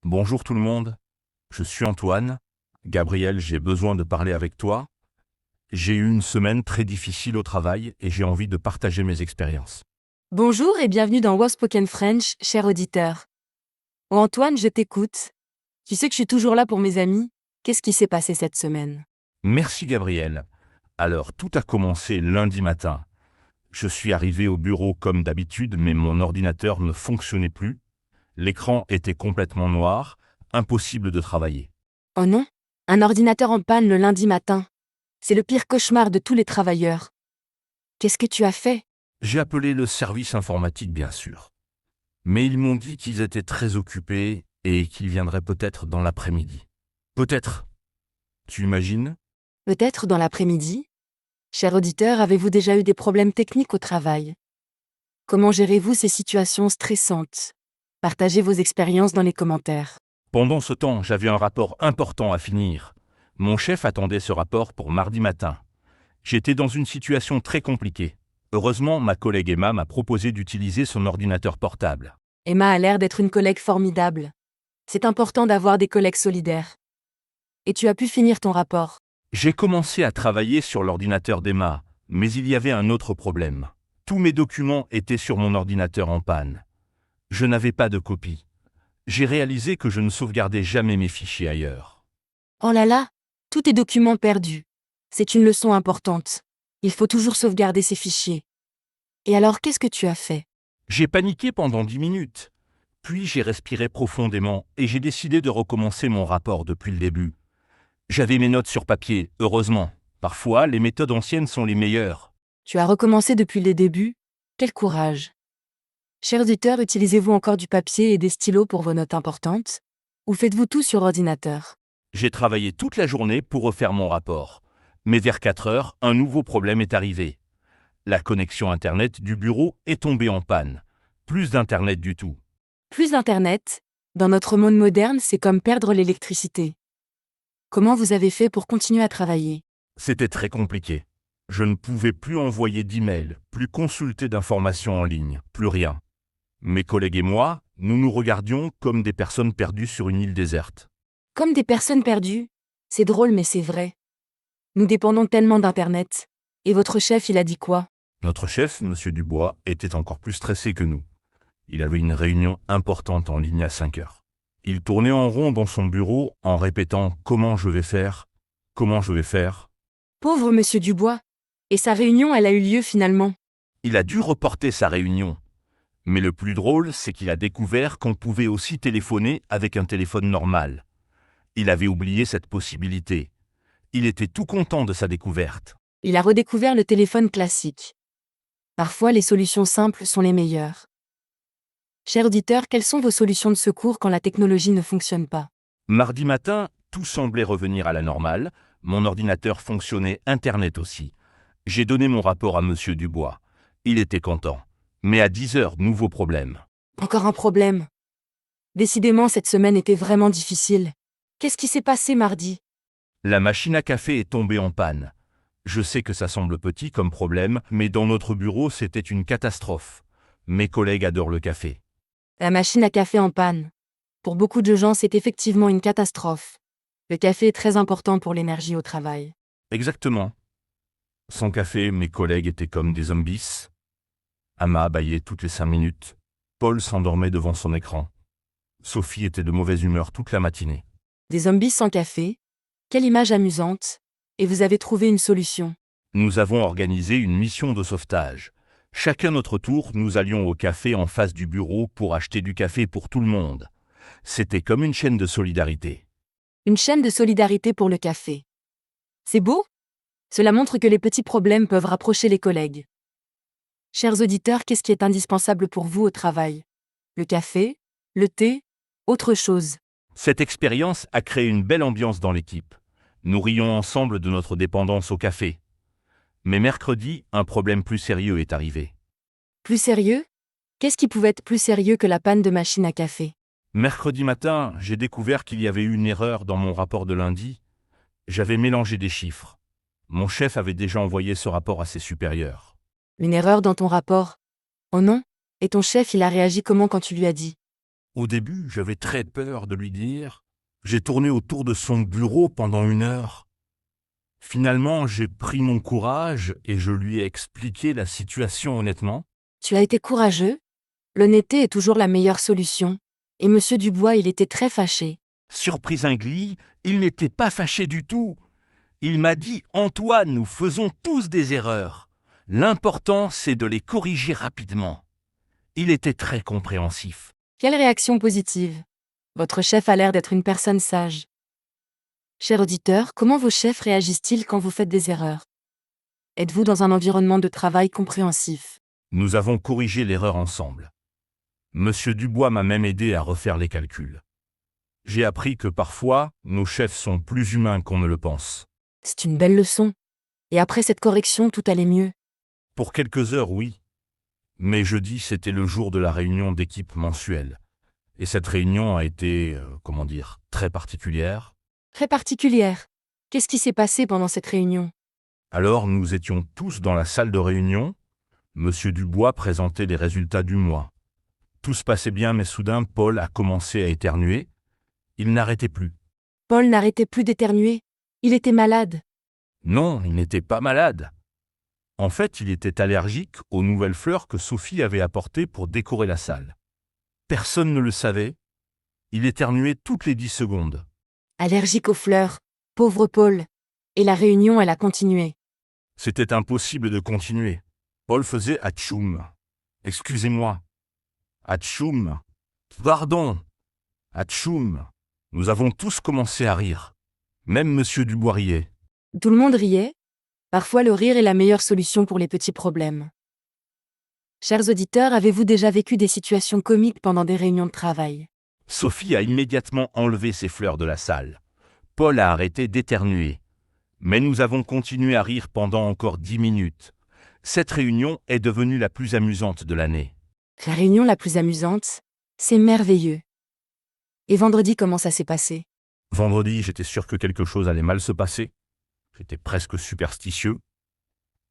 Bonjour tout le monde, je suis Antoine. Gabriel, j'ai besoin de parler avec toi. J'ai eu une semaine très difficile au travail et j'ai envie de partager mes expériences. Bonjour et bienvenue dans Wow Spoken French, cher auditeur. Oh Antoine, je t'écoute. Tu sais que je suis toujours là pour mes amis. Qu'est-ce qui s'est passé cette semaine? Merci Gabriel. Alors, tout a commencé lundi matin. Je suis arrivé au bureau comme d'habitude, mais mon ordinateur ne fonctionnait plus. L'écran était complètement noir, impossible de travailler. Oh non, un ordinateur en panne le lundi matin. C'est le pire cauchemar de tous les travailleurs. Qu'est-ce que tu as fait? J'ai appelé le service informatique bien sûr. Mais ils m'ont dit qu'ils étaient très occupés et qu'ils viendraient peut-être dans l'après-midi. Peut-être. Tu imagines? Peut-être dans l'après-midi? Cher auditeur, avez-vous déjà eu des problèmes techniques au travail? Comment gérez-vous ces situations stressantes? Partagez vos expériences dans les commentaires. Pendant ce temps, j'avais un rapport important à finir. Mon chef attendait ce rapport pour mardi matin. J'étais dans une situation très compliquée. Heureusement, ma collègue Emma m'a proposé d'utiliser son ordinateur portable. Emma a l'air d'être une collègue formidable. C'est important d'avoir des collègues solidaires. Et tu as pu finir ton rapport. J'ai commencé à travailler sur l'ordinateur d'Emma, mais il y avait un autre problème. Tous mes documents étaient sur mon ordinateur en panne. Je n'avais pas de copie. J'ai réalisé que je ne sauvegardais jamais mes fichiers ailleurs. Oh là là, tous tes documents perdus. C'est une leçon importante. Il faut toujours sauvegarder ces fichiers. Et alors, qu'est-ce que tu as fait? J'ai paniqué pendant 10 minutes. Puis j'ai respiré profondément et j'ai décidé de recommencer mon rapport depuis le début. J'avais mes notes sur papier, heureusement. Parfois, les méthodes anciennes sont les meilleures. Tu as recommencé depuis le début? Quel courage. Chers auditeurs, utilisez-vous encore du papier et des stylos pour vos notes importantes? Ou faites-vous tout sur ordinateur? J'ai travaillé toute la journée pour refaire mon rapport. Mais vers 4 heures, un nouveau problème est arrivé. La connexion Internet du bureau est tombée en panne. Plus d'Internet du tout. Plus d'Internet, dans notre monde moderne, c'est comme perdre l'électricité. Comment vous avez fait pour continuer à travailler? C'était très compliqué. Je ne pouvais plus envoyer d'emails, plus consulter d'informations en ligne, plus rien. Mes collègues et moi, nous nous regardions comme des personnes perdues sur une île déserte. Comme des personnes perdues? C'est drôle mais c'est vrai. Nous dépendons tellement d'Internet. Et votre chef, il a dit quoi? Notre chef, M. Dubois, était encore plus stressé que nous. Il avait une réunion importante en ligne à 5 heures. Il tournait en rond dans son bureau en répétant « Comment je vais faire ? Comment je vais faire ?» Pauvre monsieur Dubois. Et sa réunion, elle a eu lieu finalement. Il a dû reporter sa réunion. Mais le plus drôle, c'est qu'il a découvert qu'on pouvait aussi téléphoner avec un téléphone normal. Il avait oublié cette possibilité. Il était tout content de sa découverte. Il a redécouvert le téléphone classique. Parfois, les solutions simples sont les meilleures. Chers auditeurs, quelles sont vos solutions de secours quand la technologie ne fonctionne pas? Mardi matin, tout semblait revenir à la normale. Mon ordinateur fonctionnait, Internet aussi. J'ai donné mon rapport à M. Dubois. Il était content. Mais à 10 heures, nouveau problème. Encore un problème. Décidément, cette semaine était vraiment difficile. Qu'est-ce qui s'est passé mardi? La machine à café est tombée en panne. Je sais que ça semble petit comme problème, mais dans notre bureau, c'était une catastrophe. Mes collègues adorent le café. La machine à café en panne. Pour beaucoup de gens, c'est effectivement une catastrophe. Le café est très important pour l'énergie au travail. Exactement. Sans café, mes collègues étaient comme des zombies. Amma bâillait toutes les 5 minutes. Paul s'endormait devant son écran. Sophie était de mauvaise humeur toute la matinée. Des zombies sans café? Quelle image amusante. Et vous avez trouvé une solution. Nous avons organisé une mission de sauvetage. Chacun notre tour, nous allions au café en face du bureau pour acheter du café pour tout le monde. C'était comme une chaîne de solidarité. Une chaîne de solidarité pour le café. C'est beau? Cela montre que les petits problèmes peuvent rapprocher les collègues. Chers auditeurs, qu'est-ce qui est indispensable pour vous au travail? Le café? Le thé? Autre chose? Cette expérience a créé une belle ambiance dans l'équipe. Nous rions ensemble de notre dépendance au café. Mais mercredi, un problème plus sérieux est arrivé. Plus sérieux? Qu'est-ce qui pouvait être plus sérieux que la panne de machine à café? Mercredi matin, j'ai découvert qu'il y avait eu une erreur dans mon rapport de lundi. J'avais mélangé des chiffres. Mon chef avait déjà envoyé ce rapport à ses supérieurs. Une erreur dans ton rapport? Oh non? Et ton chef, il a réagi comment quand tu lui as dit? Au début, j'avais très peur de lui dire. J'ai tourné autour de son bureau pendant 1 heure. Finalement, j'ai pris mon courage et je lui ai expliqué la situation honnêtement. Tu as été courageux? L'honnêteté est toujours la meilleure solution. Et Monsieur Dubois, il était très fâché. Surprise Ingly, il n'était pas fâché du tout. Il m'a dit « Antoine, nous faisons tous des erreurs. L'important, c'est de les corriger rapidement. » Il était très compréhensif. Quelle réaction positive! Votre chef a l'air d'être une personne sage. Cher auditeur, comment vos chefs réagissent-ils quand vous faites des erreurs? Êtes-vous dans un environnement de travail compréhensif? Nous avons corrigé l'erreur ensemble. Monsieur Dubois m'a même aidé à refaire les calculs. J'ai appris que parfois, nos chefs sont plus humains qu'on ne le pense. C'est une belle leçon. Et après cette correction, tout allait mieux. Pour quelques heures, oui. Mais jeudi, c'était le jour de la réunion d'équipe mensuelle. Et cette réunion a été, très particulière. Très particulière. Qu'est-ce qui s'est passé pendant cette réunion? Alors nous étions tous dans la salle de réunion. Monsieur Dubois présentait les résultats du mois. Tout se passait bien, mais soudain, Paul a commencé à éternuer. Il n'arrêtait plus. Paul n'arrêtait plus d'éternuer. Il était malade. Non, il n'était pas malade. En fait, il était allergique aux nouvelles fleurs que Sophie avait apportées pour décorer la salle. Personne ne le savait. Il éternuait toutes les 10 secondes. Allergique aux fleurs. Pauvre Paul. Et la réunion, elle a continué. C'était impossible de continuer. Paul faisait atchoum. Excusez-moi. Atchoum. Pardon. Atchoum. Nous avons tous commencé à rire. Même Monsieur Dubois riait. Tout le monde riait. Parfois le rire est la meilleure solution pour les petits problèmes. Chers auditeurs, avez-vous déjà vécu des situations comiques pendant des réunions de travail? Sophie a immédiatement enlevé ses fleurs de la salle. Paul a arrêté d'éternuer. Mais nous avons continué à rire pendant encore 10 minutes. Cette réunion est devenue la plus amusante de l'année. La réunion la plus amusante? C'est merveilleux. Et vendredi, comment ça s'est passé? Vendredi, j'étais sûr que quelque chose allait mal se passer. J'étais presque superstitieux.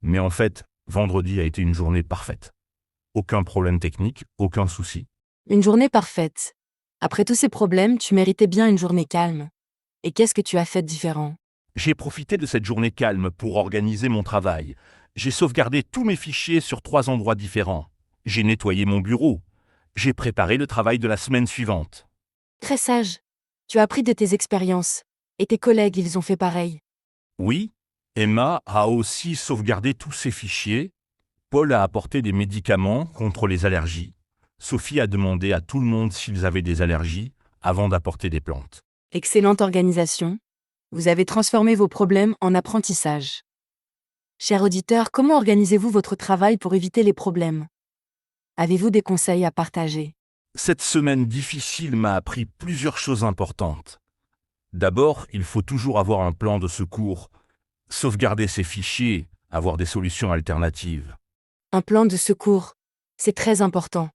Mais en fait, vendredi a été une journée parfaite. Aucun problème technique, aucun souci. Une journée parfaite. Après tous ces problèmes, tu méritais bien une journée calme. Et qu'est-ce que tu as fait de différent? J'ai profité de cette journée calme pour organiser mon travail. J'ai sauvegardé tous mes fichiers sur 3 endroits différents. J'ai nettoyé mon bureau. J'ai préparé le travail de la semaine suivante. Très sage. Tu as appris de tes expériences. Et tes collègues, ils ont fait pareil. Oui, Emma a aussi sauvegardé tous ses fichiers. Paul a apporté des médicaments contre les allergies. Sophie a demandé à tout le monde s'ils avaient des allergies avant d'apporter des plantes. Excellente organisation. Vous avez transformé vos problèmes en apprentissage. Chers auditeurs, comment organisez-vous votre travail pour éviter les problèmes? Avez-vous des conseils à partager? Cette semaine difficile m'a appris plusieurs choses importantes. D'abord, il faut toujours avoir un plan de secours, sauvegarder ses fichiers, avoir des solutions alternatives. Un plan de secours. C'est très important.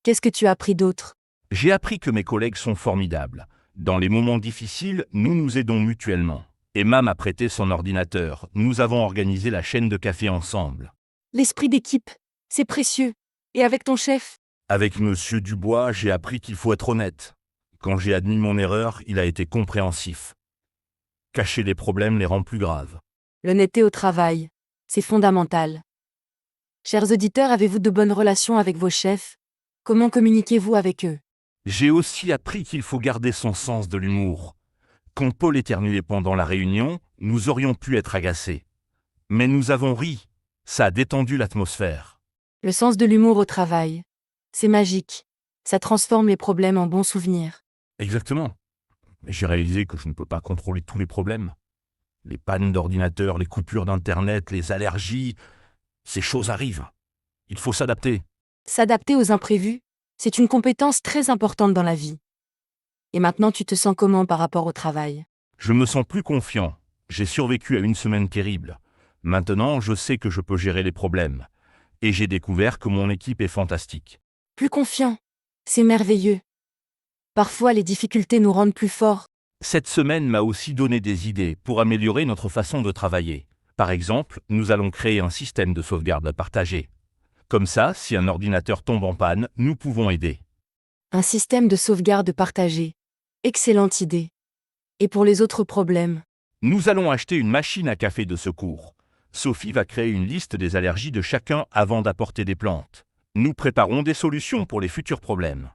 Qu'est-ce que tu as appris d'autre? J'ai appris que mes collègues sont formidables. Dans les moments difficiles, nous nous aidons mutuellement. Emma m'a prêté son ordinateur. Nous avons organisé la chaîne de café ensemble. L'esprit d'équipe. C'est précieux. Et avec ton chef? Avec Monsieur Dubois, j'ai appris qu'il faut être honnête. Quand j'ai admis mon erreur, il a été compréhensif. Cacher les problèmes les rend plus graves. L'honnêteté au travail. C'est fondamental. Chers auditeurs, avez-vous de bonnes relations avec vos chefs? Comment communiquez-vous avec eux? J'ai aussi appris qu'il faut garder son sens de l'humour. Quand Paul éternuait pendant la réunion, nous aurions pu être agacés. Mais nous avons ri. Ça a détendu l'atmosphère. Le sens de l'humour au travail. C'est magique. Ça transforme les problèmes en bons souvenirs. Exactement. J'ai réalisé que je ne peux pas contrôler tous les problèmes. Les pannes d'ordinateur, les coupures d'Internet, les allergies, ces choses arrivent. Il faut s'adapter. S'adapter aux imprévus, c'est une compétence très importante dans la vie. Et maintenant, tu te sens comment par rapport au travail? Je me sens plus confiant. J'ai survécu à une semaine terrible. Maintenant, je sais que je peux gérer les problèmes. Et j'ai découvert que mon équipe est fantastique. Plus confiant. C'est merveilleux. Parfois, les difficultés nous rendent plus forts. Cette semaine m'a aussi donné des idées pour améliorer notre façon de travailler. Par exemple, nous allons créer un système de sauvegarde partagé. Comme ça, si un ordinateur tombe en panne, nous pouvons aider. Un système de sauvegarde partagé. Excellente idée. Et pour les autres problèmes? Nous allons acheter une machine à café de secours. Sophie va créer une liste des allergies de chacun avant d'apporter des plantes. Nous préparons des solutions pour les futurs problèmes.